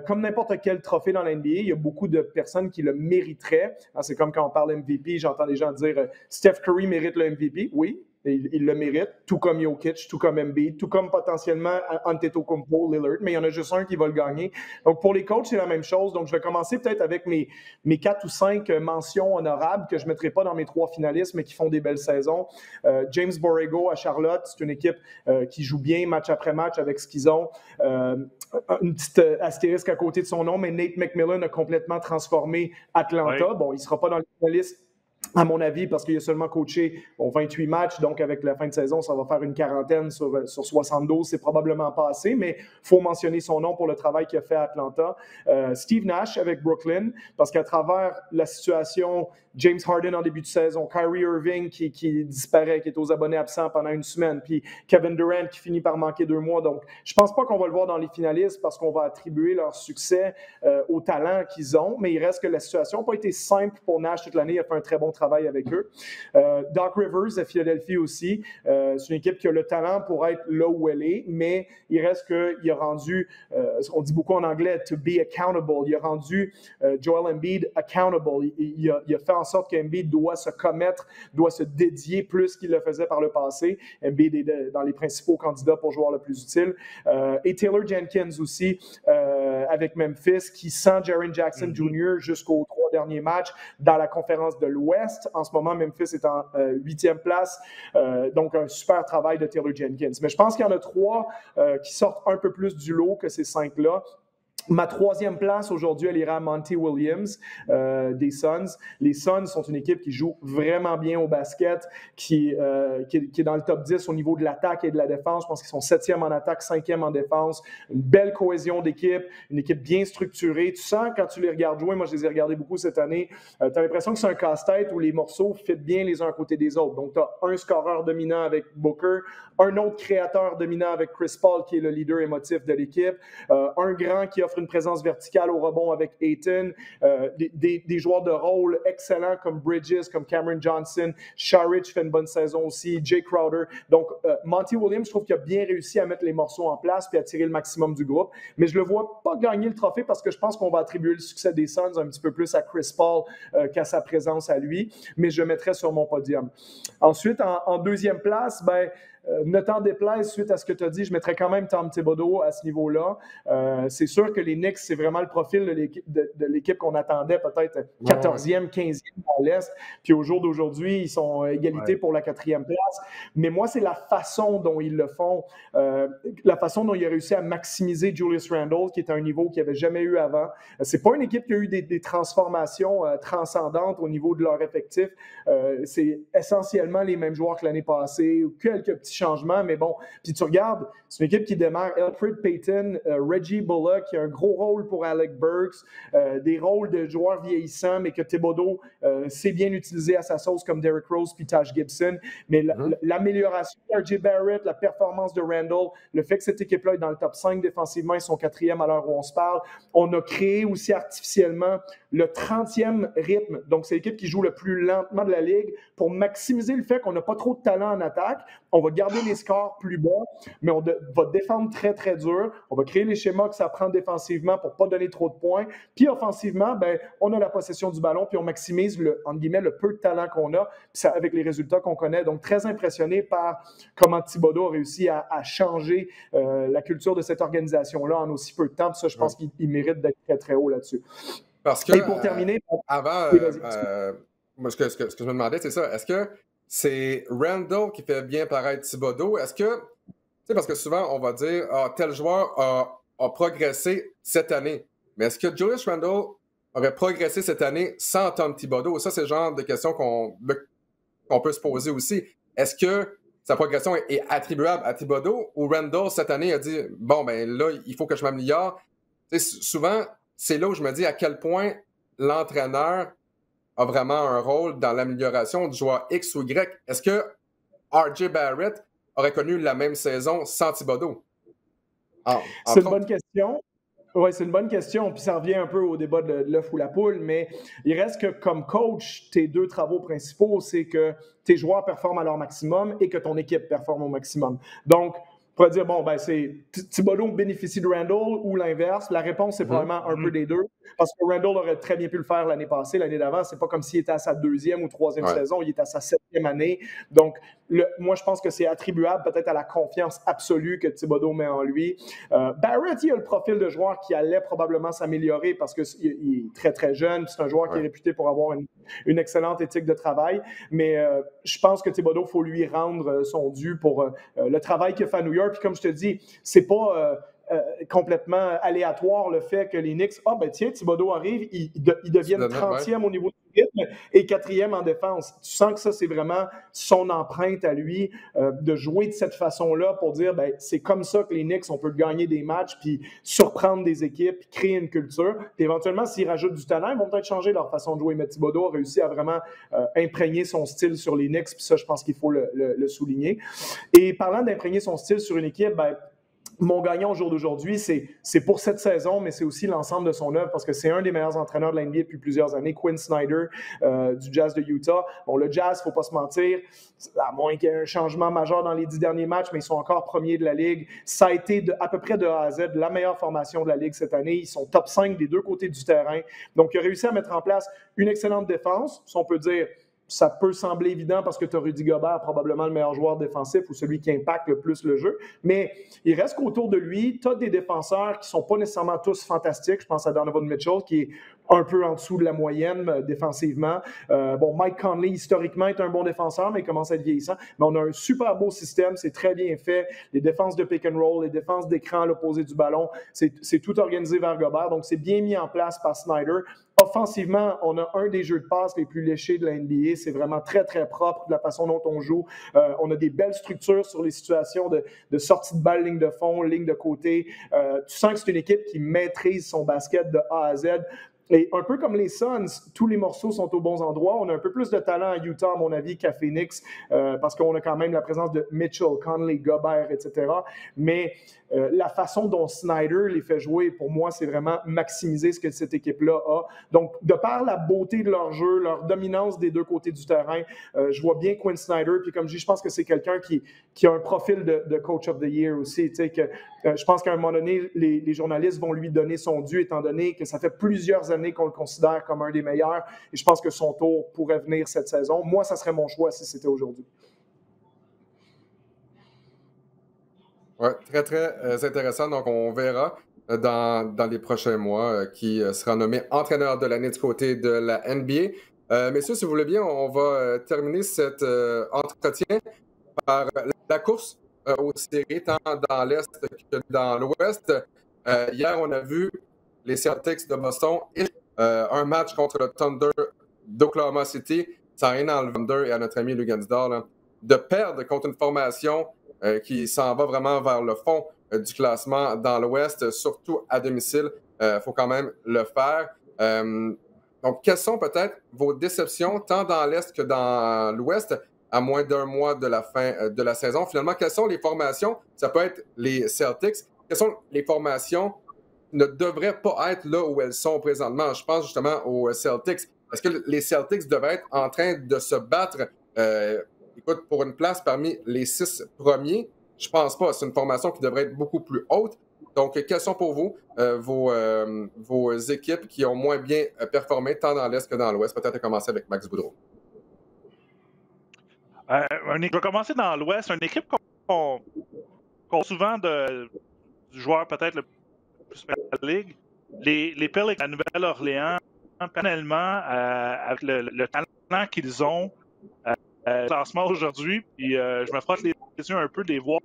comme n'importe quel trophée dans la NBA, il y a beaucoup de personnes qui le mériteraient. C'est comme quand on parle MVP, j'entends des gens dire « Steph Curry mérite le MVP ». Oui, il le mérite, tout comme Jokic, tout comme Embiid, tout comme potentiellement Antetokounmpo, Lillard, mais il y en a juste un qui va le gagner. Donc, pour les coachs, c'est la même chose. Donc, je vais commencer peut-être avec mes 4 ou 5 mentions honorables que je ne mettrai pas dans mes 3 finalistes, mais qui font des belles saisons. James Borrego à Charlotte, c'est une équipe qui joue bien match après match avec ce qu'ils ont. Une petite astérisque à côté de son nom, mais Nate McMillan a complètement transformé Atlanta. Oui. Bon, il ne sera pas dans les finalistes, à mon avis, parce qu'il a seulement coaché 28 matchs, donc avec la fin de saison, ça va faire une quarantaine sur 72, c'est probablement pas assez, mais il faut mentionner son nom pour le travail qu'il a fait à Atlanta. Steve Nash avec Brooklyn, parce qu'à travers la situation, James Harden en début de saison, Kyrie Irving qui disparaît, qui est aux abonnés absents pendant une semaine, puis Kevin Durant qui finit par manquer 2 mois. Donc, je pense pas qu'on va le voir dans les finalistes parce qu'on va attribuer leur succès au talent qu'ils ont, mais il reste que la situation n'a pas été simple pour Nash toute l'année. Il a fait un très bon travail avec eux. Doc Rivers à Philadelphie aussi. C'est une équipe qui a le talent pour être là où elle est, mais il reste qu'il a rendu, on dit beaucoup en anglais, to be accountable. Il a rendu Joel Embiid accountable. Il a fait en sorte qu'Embiid doit se commettre, doit se dédier plus qu'il le faisait par le passé. Embiid est dans les principaux candidats pour joueur le plus utile. Et Taylor Jenkins aussi, avec Memphis, qui sent Jaren Jackson Jr. jusqu'aux 3 derniers matchs dans la conférence de l'Ouest. En ce moment, Memphis est en 8e place. Donc, un super travail de Taylor Jenkins. Mais je pense qu'il y en a 3 qui sortent un peu plus du lot que ces 5-là. Ma 3e place aujourd'hui, elle ira à Monty Williams des Suns. Les Suns sont une équipe qui joue vraiment bien au basket, qui est dans le top 10 au niveau de l'attaque et de la défense. Je pense qu'ils sont 7e en attaque, 5e en défense. Une belle cohésion d'équipe, une équipe bien structurée. Tu sens quand tu les regardes jouer, moi je les ai regardés beaucoup cette année, tu as l'impression que c'est un casse-tête où les morceaux fit bien les uns à côté des autres. Donc tu as un scoreur dominant avec Booker, un autre créateur dominant avec Chris Paul qui est le leader émotif de l'équipe, un grand qui offre une présence verticale au rebond avec Ayton, des joueurs de rôle excellents comme Bridges, comme Cameron Johnson, Saric fait une bonne saison aussi, Jay Crowder. Donc, Monty Williams, je trouve qu'il a bien réussi à mettre les morceaux en place puis à tirer le maximum du groupe. Mais je ne le vois pas gagner le trophée parce que je pense qu'on va attribuer le succès des Suns un petit peu plus à Chris Paul qu'à sa présence à lui. Mais je le mettrai sur mon podium. Ensuite, en 2e place, ne t'en déplaise suite à ce que tu as dit, je mettrais quand même Tom Thibodeau à ce niveau-là. C'est sûr que les Knicks, c'est vraiment le profil de l'équipe qu'on attendait peut-être 14e, 15e à l'Est. Puis au jour d'aujourd'hui, ils sont égalité pour la 4e place. Mais moi, c'est la façon dont ils le font, la façon dont ils ont réussi à maximiser Julius Randle, qui est à un niveau qu'ils n'avaient jamais eu avant. C'est pas une équipe qui a eu des transformations transcendantes au niveau de leur effectif. C'est essentiellement les mêmes joueurs que l'année passée, ou quelques petits changements, mais bon. Puis tu regardes, c'est une équipe qui démarre Elfrid Payton, Reggie Bullock, qui a un gros rôle pour Alec Burks, des rôles de joueurs vieillissants, mais que Thibodeau sait bien utiliser à sa sauce comme Derrick Rose puis Taj Gibson. Mais l'amélioration de R.J. Barrett, la performance de Randle, le fait que cette équipe-là est dans le top 5 défensivement, ils sont 4e à l'heure où on se parle. On a créé aussi artificiellement le 30e rythme. Donc, c'est l'équipe qui joue le plus lentement de la ligue pour maximiser le fait qu'on n'a pas trop de talent en attaque. On va garder les scores plus bas, mais on va défendre très, très dur. On va créer les schémas que ça prend défensivement pour ne pas donner trop de points. Puis offensivement, on a la possession du ballon, puis on maximise entre guillemets, le peu de talent qu'on a, puis ça, avec les résultats qu'on connaît. Donc, très impressionné par comment Thibodeau a réussi à changer la culture de cette organisation-là en aussi peu de temps. Puis ça, je pense qu'il mérite d'être très, très haut là-dessus. Parce que, et pour terminer... avant, moi, ce que je me demandais, c'est ça. Est-ce que c'est Randle qui fait bien paraître Thibodeau? Est-ce que, tu sais, parce que souvent, on va dire, tel joueur a progressé cette année. Mais est-ce que Julius Randle aurait progressé cette année sans Tom Thibodeau? Ça, c'est le genre de question qu'on peut se poser aussi. Est-ce que sa progression est attribuable à Thibodeau ou Randall, cette année, a dit « Bon, ben là, il faut que je m'améliore. » Souvent, c'est là où je me dis à quel point l'entraîneur a vraiment un rôle dans l'amélioration du joueur X ou Y. Est-ce que R.J. Barrett aurait connu la même saison sans Thibodeau? C'est une bonne question. Oui, c'est une bonne question. Puis ça revient un peu au débat de l'œuf ou la poule, mais il reste que comme coach, tes deux travaux principaux, c'est que tes joueurs performent à leur maximum et que ton équipe performe au maximum. Donc, on pourrait dire, bon, ben, c'est Thibodeau bénéficie de Randall ou l'inverse. La réponse, c'est probablement un peu des deux. Parce que Randall aurait très bien pu le faire l'année passée, l'année d'avant. C'est pas comme s'il était à sa 2e ou 3e saison, il est à sa 7e année. Donc, moi, je pense que c'est attribuable peut-être à la confiance absolue que Thibodeau met en lui. Barrett, il a le profil de joueur qui allait probablement s'améliorer parce qu'il est très, très jeune. C'est un joueur qui est réputé pour avoir une excellente éthique de travail. Mais je pense que Thibodeau, il faut lui rendre son dû pour le travail qu'il fait à New York. Puis comme je te dis, c'est pas complètement aléatoire le fait que les Knicks, ben tiens, Thibodeau arrive, ils deviennent 30e au niveau du rythme et 4e en défense. Tu sens que ça, c'est vraiment son empreinte à lui de jouer de cette façon-là pour dire, ben c'est comme ça que les Knicks, on peut gagner des matchs puis surprendre des équipes, puis créer une culture. Puis éventuellement, s'ils rajoutent du talent, ils vont peut-être changer leur façon de jouer. Mais Thibodeau a réussi à vraiment imprégner son style sur les Knicks, puis ça, je pense qu'il faut le souligner. Et parlant d'imprégner son style sur une équipe, ben mon gagnant au jour d'aujourd'hui, c'est pour cette saison, mais c'est aussi l'ensemble de son œuvre parce que c'est un des meilleurs entraîneurs de l'NBA depuis plusieurs années, Quinn Snyder du Jazz de Utah. Bon, le Jazz, il ne faut pas se mentir, à moins qu'il y ait un changement majeur dans les 10 derniers matchs, mais ils sont encore premiers de la Ligue. Ça a été à peu près de A à Z la meilleure formation de la Ligue cette année. Ils sont top 5 des deux côtés du terrain. Donc, il a réussi à mettre en place une excellente défense, si on peut dire. Ça peut sembler évident parce que tu as Rudy Gobert, probablement le meilleur joueur défensif ou celui qui impacte le plus le jeu. Mais il reste qu'autour de lui, tu as des défenseurs qui ne sont pas nécessairement tous fantastiques. Je pense à Donovan Mitchell, qui est un peu en dessous de la moyenne défensivement. Mike Conley, historiquement, est un bon défenseur, mais il commence à être vieillissant. Mais on a un super beau système, c'est très bien fait. Les défenses de pick and roll, les défenses d'écran à l'opposé du ballon, c'est tout organisé vers Gobert. Donc, c'est bien mis en place par Snyder. Offensivement, on a un des jeux de passe les plus léchés de la NBA. C'est vraiment très, très propre de la façon dont on joue. On a des belles structures sur les situations de sortie de balle, ligne de fond, ligne de côté. Tu sens que c'est une équipe qui maîtrise son basket de A à Z. Et un peu comme les Suns, tous les morceaux sont aux bons endroits. On a un peu plus de talent à Utah, à mon avis, qu'à Phoenix, parce qu'on a quand même la présence de Mitchell, Conley, Gobert, etc. Mais la façon dont Snyder les fait jouer, pour moi, c'est vraiment maximiser ce que cette équipe-là a. Donc, de par la beauté de leur jeu, leur dominance des deux côtés du terrain, je vois bien Quinn Snyder. Puis comme je dis, je pense que c'est quelqu'un qui a un profil de Coach of the Year aussi. Tu sais, que je pense qu'à un moment donné, les journalistes vont lui donner son dû, étant donné que ça fait plusieurs années qu'on le considère comme un des meilleurs. Et je pense que son tour pourrait venir cette saison. Moi, ça serait mon choix si c'était aujourd'hui. Oui, très, très intéressant. Donc, on verra dans les prochains mois qui sera nommé entraîneur de l'année du côté de la NBA. Messieurs, si vous voulez bien, on va terminer cet entretien par la course aux séries, tant dans l'Est que dans l'Ouest. Hier, on a vu les Celtics de Boston et un match contre le Thunder d'Oklahoma City, sans rien enlever Thunder et à notre ami Lugansdor, de perdre contre une formation qui s'en va vraiment vers le fond du classement dans l'Ouest, surtout à domicile. Il faut quand même le faire. Donc, quelles sont peut-être vos déceptions, tant dans l'Est que dans l'Ouest, à moins d'un mois de la fin de la saison? Finalement, quelles sont les formations? Ça peut être les Celtics. Quelles sont les formations qui ne devraient pas être là où elles sont présentement? Je pense justement aux Celtics. Est-ce que les Celtics devraient être en train de se battre écoute, pour une place parmi les 6 premiers? Je pense pas. C'est une formation qui devrait être beaucoup plus haute. Donc, quelles sont pour vous vos équipes qui ont moins bien performé, tant dans l'Est que dans l'Ouest? Peut-être à commencer avec Max Boudreau. Je vais commencer dans l'Ouest. Une équipe qu'on souvent du joueur peut-être le plus de la Ligue. Les Pelicans à Nouvelle-Orléans, personnellement, avec le talent qu'ils ont, classement aujourd'hui, puis je me frotte les yeux un peu de les voir.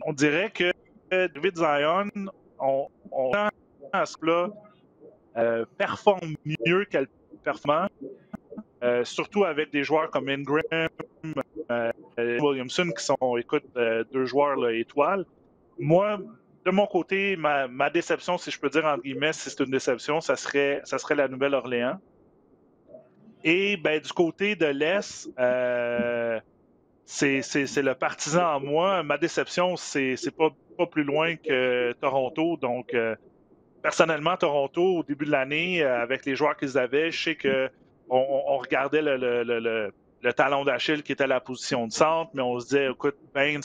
On dirait que David Zion, on à ce là performe mieux qu'elle performe. surtout avec des joueurs comme Ingram, Williamson, qui sont, écoute, deux joueurs là, étoiles. Moi, de mon côté, ma déception, si je peux dire entre guillemets, si c'est une déception, ça serait la Nouvelle-Orléans. Et ben, du côté de l'Est, c'est le partisan en moi. Ma déception, c'est pas plus loin que Toronto. Donc, personnellement, Toronto, au début de l'année, avec les joueurs qu'ils avaient, je sais qu'on regardait le talon d'Achille qui était à la position de centre, mais on se disait, écoute, Ben,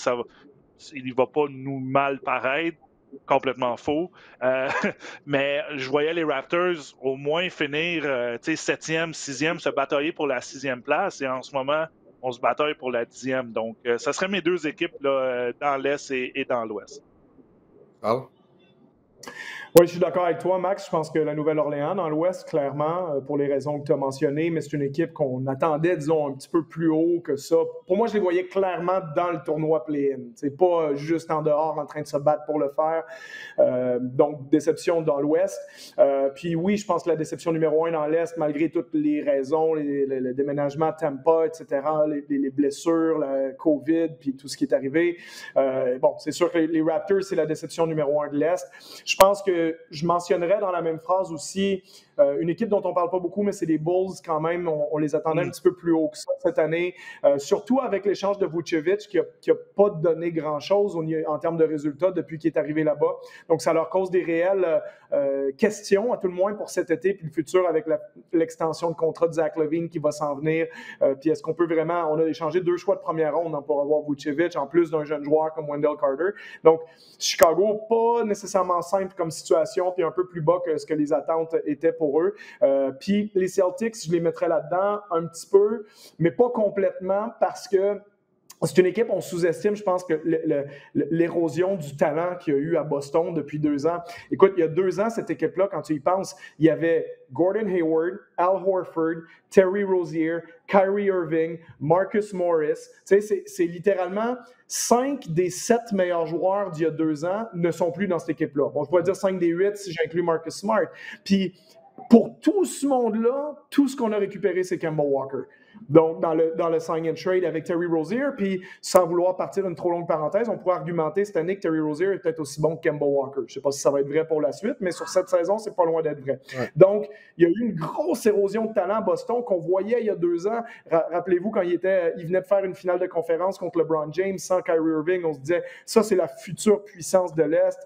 il ne va pas nous mal paraître. Complètement faux. Mais je voyais les Raptors au moins finir 7e, 6e, se batailler pour la 6e place. Et en ce moment, on se bataille pour la 10e. Donc, ça serait mes deux équipes là, dans l'Est et dans l'Ouest. Charles? Oui, je suis d'accord avec toi, Max. Je pense que la Nouvelle-Orléans, dans l'Ouest, clairement, pour les raisons que tu as mentionnées, mais c'est une équipe qu'on attendait, disons, un petit peu plus haut que ça. Pour moi, je les voyais clairement dans le tournoi play-in. C'est pas juste en dehors en train de se battre pour le faire. Donc, déception dans l'Ouest. Puis oui, je pense que la déception numéro 1 dans l'Est, malgré toutes les raisons, le déménagement à Tampa, etc., les blessures, la COVID, puis tout ce qui est arrivé. Bon, c'est sûr que les Raptors, c'est la déception numéro 1 de l'Est. Je pense que je mentionnerais dans la même phrase aussi une équipe dont on ne parle pas beaucoup, mais c'est les Bulls quand même. On les attendait un petit peu plus haut que ça cette année, surtout avec l'échange de Vucevic qui n'a pas donné grand-chose en termes de résultats depuis qu'il est arrivé là-bas. Donc, ça leur cause des réelles questions, à tout le moins pour cet été puis le futur avec l'extension de contrat de Zach LaVine qui va s'en venir. Puis est-ce qu'on peut vraiment... On a échangé 2 choix de première ronde pour avoir Vucevic, en plus d'un jeune joueur comme Wendell Carter. Donc, Chicago, pas nécessairement simple comme situation, puis un peu plus bas que ce que les attentes étaient pour eux. Puis les Celtics, je les mettrais là-dedans un petit peu, mais pas complètement parce que c'est une équipe, on sous-estime, je pense, que l'érosion du talent qu'il y a eu à Boston depuis 2 ans. Écoute, il y a 2 ans, cette équipe-là, quand tu y penses, il y avait Gordon Hayward, Al Horford, Terry Rozier, Kyrie Irving, Marcus Morris. Tu sais, c'est littéralement 5 des 7 meilleurs joueurs d'il y a 2 ans ne sont plus dans cette équipe-là. Bon, je pourrais dire 5 des 8 si j'inclus Marcus Smart. Puis, pour tout ce monde-là, tout ce qu'on a récupéré, c'est Kemba Walker. Donc, dans le sign and trade avec Terry Rozier, puis sans vouloir partir une trop longue parenthèse, on pourrait argumenter cette année que Terry Rozier est peut-être aussi bon que Kemba Walker. Je ne sais pas si ça va être vrai pour la suite, mais sur cette saison, c'est pas loin d'être vrai. Ouais. Donc, il y a eu une grosse érosion de talent à Boston qu'on voyait il y a 2 ans. Rappelez-vous, quand il venait de faire une finale de conférence contre LeBron James sans Kyrie Irving, on se disait, ça, c'est la future puissance de l'Est.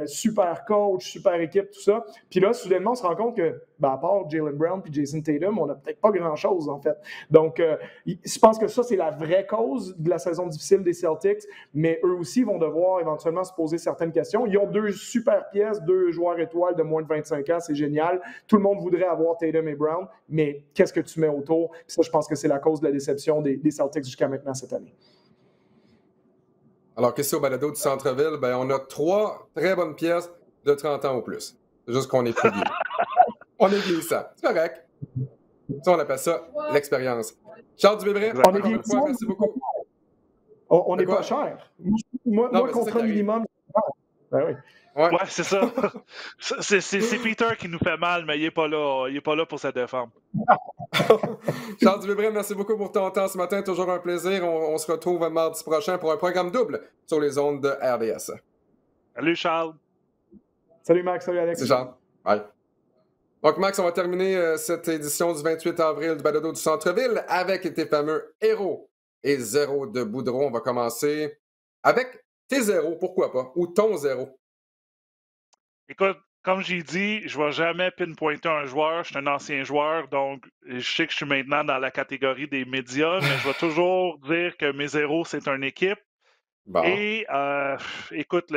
Super coach, super équipe, tout ça. Puis là, soudainement, on se rend compte que, à part Jaylen Brown puis Jason Tatum, on n'a peut-être pas grand-chose, en fait. Donc, je pense que ça, c'est la vraie cause de la saison difficile des Celtics, mais eux aussi vont devoir éventuellement se poser certaines questions. Ils ont 2 super pièces, 2 joueurs étoiles de moins de 25 ans, c'est génial. Tout le monde voudrait avoir Tatum et Brown, mais qu'est-ce que tu mets autour? Puis ça, je pense que c'est la cause de la déception des Celtics jusqu'à maintenant cette année. Alors, qu'est-ce au balado du centre-ville? Ben, on a 3 très bonnes pièces de 30 ans ou plus. C'est juste qu'on est plus vieux. On est vieillissant. C'est correct. Ça, on appelle ça l'expérience. Charles Dubébret, encore une fois, merci beaucoup. On n'est pas cher. Moi contrat minimum. Ben oui. Ouais, c'est ça. c'est Peter qui nous fait mal, mais il n'est pas là. Il n'est pas là pour se défendre. Charles Dubébret, merci beaucoup pour ton temps ce matin. Toujours un plaisir. On se retrouve mardi prochain pour un programme double sur les ondes de RDS. Salut, Charles. Salut, Max. Salut, Alex. C'est Charles. Bye. Donc, Max, on va terminer cette édition du 28 avril du balado du centre-ville avec tes fameux héros et zéro de Boudreau. On va commencer avec tes zéros, pourquoi pas, ou ton zéro. Écoute, comme j'ai dit, je ne vais jamais pinpointer un joueur. Je suis un ancien joueur, donc je sais que je suis maintenant dans la catégorie des médias, mais je vais toujours dire que mes zéros, c'est une équipe. Bon. Et écoute,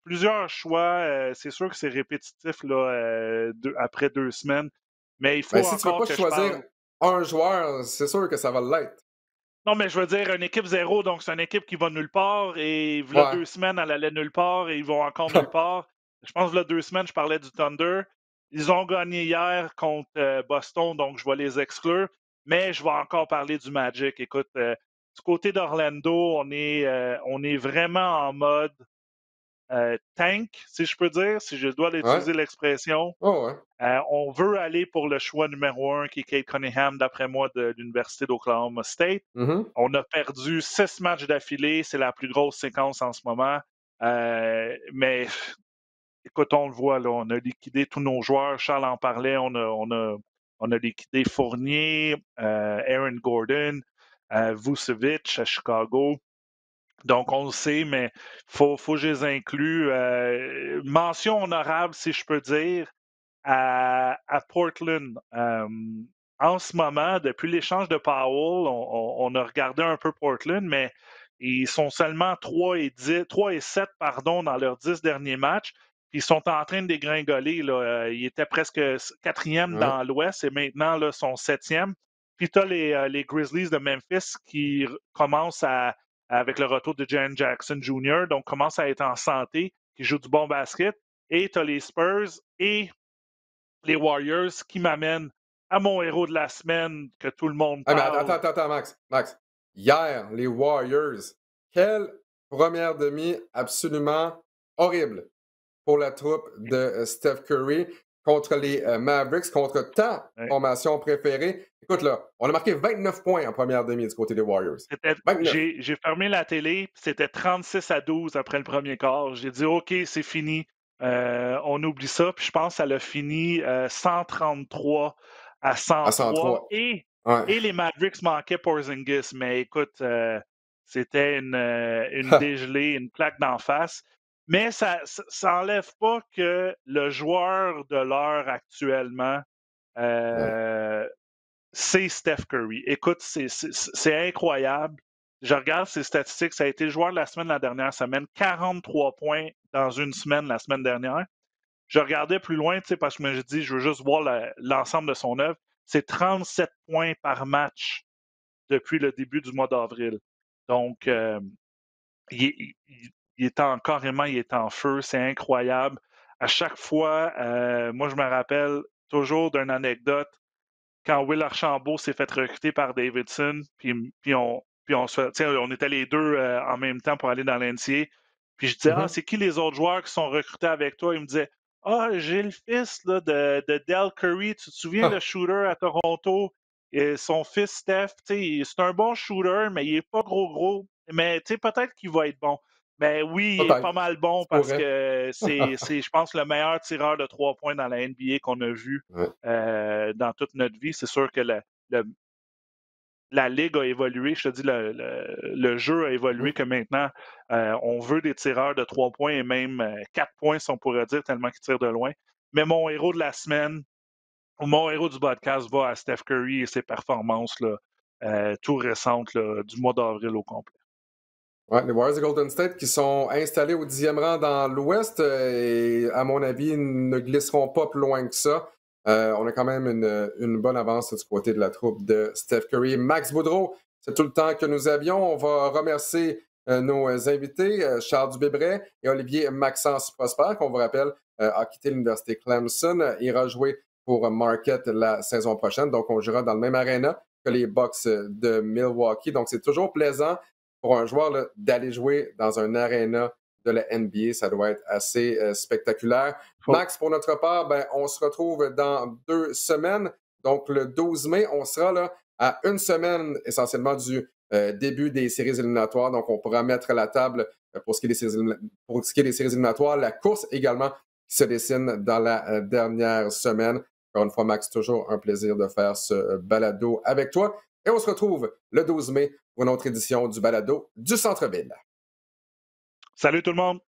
plusieurs choix, c'est sûr que c'est répétitif là, après 2 semaines, mais il faut si tu ne veux pas choisir un joueur, c'est sûr que ça va l'être. Non, mais je veux dire, une équipe zéro, donc c'est une équipe qui va nulle part, et là, 2 semaines, elle allait nulle part, et ils vont encore nulle part. Je pense que là, 2 semaines, je parlais du Thunder. Ils ont gagné hier contre Boston, donc je vais les exclure, mais je vais encore parler du Magic. Écoute, du côté d'Orlando, on est vraiment en mode tank, si je peux dire, si je dois utiliser l'expression. Oh, ouais. On veut aller pour le choix numéro 1, qui est Cade Cunningham, d'après moi, de l'Université d'Oklahoma State. Mm-hmm. On a perdu 6 matchs d'affilée. C'est la plus grosse séquence en ce moment. Mais écoute, on le voit, là, on a liquidé tous nos joueurs. Charles en parlait. On a liquidé Fournier, Aaron Gordon, Vucevic à Chicago. Donc, on le sait, mais faut que je les inclue. Mention honorable, si je peux dire, à Portland. En ce moment, depuis l'échange de Powell, on a regardé un peu Portland, mais ils sont seulement 3 et 7 dans leurs 10 derniers matchs. Ils sont en train de dégringoler. Là. Ils étaient presque 4e dans l'Ouest et maintenant là, sont 7e. Puis tu as les Grizzlies de Memphis qui commencent avec le retour de Jaren Jackson Jr., donc commencent à être en santé, qui jouent du bon basket. Et tu as les Spurs et les Warriors qui m'amènent à mon héros de la semaine que tout le monde parle. Mais attends, Max. Hier, les Warriors, quelle première demi absolument horrible pour la troupe de Steph Curry contre les Mavericks, contre ta formation préférée. Écoute, là, on a marqué 29 points en première demi du côté des Warriors. J'ai fermé la télé, c'était 36-12 après le premier quart. J'ai dit, OK, c'est fini. On oublie ça. Puis je pense que ça l'a fini 133-103. Et les Mavericks manquaient Porzingis. Mais écoute, c'était une dégelée, une claque d'en face. Mais ça n'enlève pas que le joueur de l'heure actuellement, c'est Steph Curry. Écoute, c'est incroyable. Je regarde ses statistiques. Ça a été le joueur de la semaine la dernière semaine. 43 points dans une semaine la semaine dernière. Je regardais plus loin, parce que je me dis, je veux juste voir l'ensemble de son œuvre. C'est 37 points par match depuis le début du mois d'avril. Donc, il est carrément, il est en feu. C'est incroyable. À chaque fois, moi, je me rappelle toujours d'une anecdote quand Will Archambault s'est fait recruter par Davidson, puis on était les deux en même temps pour aller dans l'NCA. Puis je disais, c'est qui les autres joueurs qui sont recrutés avec toi? Il me disait, j'ai le fils là, de Del Curry. Tu te souviens, le shooter à Toronto? Et son fils, Steph, c'est un bon shooter, mais il n'est pas gros. Mais peut-être qu'il va être bon. Ben oui, il est pas mal bon parce que c'est, je pense, le meilleur tireur de 3 points dans la NBA qu'on a vu dans toute notre vie. C'est sûr que la ligue a évolué. Je te dis, le jeu a évolué que maintenant, on veut des tireurs de 3 points et même 4 points, si on pourrait dire, tellement qu'ils tirent de loin. Mais mon héros de la semaine, ou mon héros du podcast va à Steph Curry et ses performances là, tout récentes là, du mois d'avril au complet. Ouais, les Warriors de Golden State qui sont installés au 10e rang dans l'Ouest et, à mon avis, ne glisseront pas plus loin que ça. On a quand même une bonne avance du côté de la troupe de Steph Curry. Max Boudreau, c'est tout le temps que nous avions. On va remercier nos invités, Charles Dubébret et Olivier Maxence Prosper, qu'on vous rappelle a quitté l'Université Clemson. Ira jouer pour Marquette la saison prochaine. Donc, on jouera dans le même aréna que les Bucks de Milwaukee. Donc, c'est toujours plaisant pour un joueur là, d'aller jouer dans un aréna de la NBA. Ça doit être assez spectaculaire. Max, pour notre part, on se retrouve dans 2 semaines. Donc, le 12 mai, on sera là à 1 semaine essentiellement du début des séries éliminatoires. Donc, on pourra mettre la table pour ce qui est des séries éliminatoires. La course également qui se dessine dans la dernière semaine. Encore une fois, Max, toujours un plaisir de faire ce balado avec toi. Et on se retrouve le 12 mai pour une autre édition du balado du Centre-Ville. Salut tout le monde!